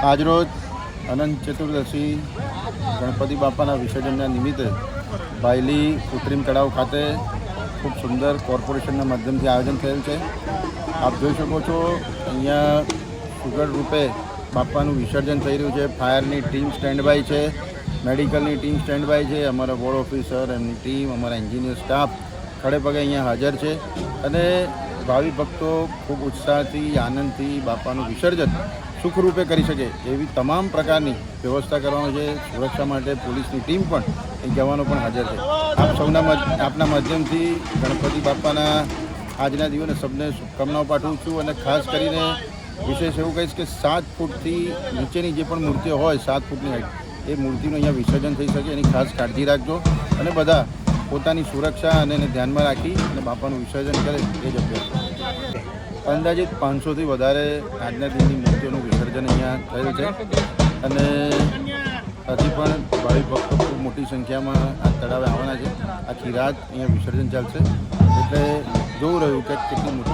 આજરોજ અનંત ચતુર્દશી ગણપતિ બાપાના વિસર્જનના નિમિત્તે બાયલી કૃત્રિમ તળાવ ખાતે ખૂબ સુંદર કોર્પોરેશનના માધ્યમથી આયોજન થયેલ છે. આપ જોઈ શકો છો અહીંયા સુગડ રૂપે બાપાનું વિસર્જન થઈ રહ્યું છે. ફાયરની ટીમ સ્ટેન્ડ બાય છે, મેડિકલની ટીમ સ્ટેન્ડ બાય છે, અમારા વોર્ડ ઓફિસર એમની ટીમ, અમારા એન્જિનિયર સ્ટાફ ખડે પગે અહીંયા હાજર છે અને ભાવિ ભક્તો ખૂબ ઉત્સાહથી આનંદથી બાપાનું વિસર્જન સુખરૂપે કરી શકે એવી તમામ પ્રકારની વ્યવસ્થા કરવામાં છે. સુરક્ષા માટે પોલીસની ટીમ પણ એ જવાનો પણ હાજર છે. આપ સૌના આપના માધ્યમથી ગણપતિ બાપાના આજના દિવસે સૌને શુભકામનાઓ પાઠવું છું અને ખાસ કરીને વિશેષ એવું કહીશ કે 7 ફૂટથી નીચેની જે પણ મૂર્તિઓ હોય 7 ફૂટની હાઈટ એ મૂર્તિનું અહીંયા વિસર્જન થઈ શકે એની ખાસ કાળજી રાખજો અને બધા પોતાની સુરક્ષા અને એને ધ્યાનમાં રાખી અને બાપાનું વિસર્જન કરે એ જ અભ્યાસ. અંદાજિત 500થી વધારે આજના દિનની મૂર્તિઓનું વિસર્જન અહીંયા થયેલ છે અને હજી પણ ભાવિ ભક્તો ખૂબ મોટી સંખ્યામાં આ તળાવે આવવાના છે. આખી રાત અહીંયા વિસર્જન ચાલશે એટલે જોવું રહ્યું કે કેટલી મોટી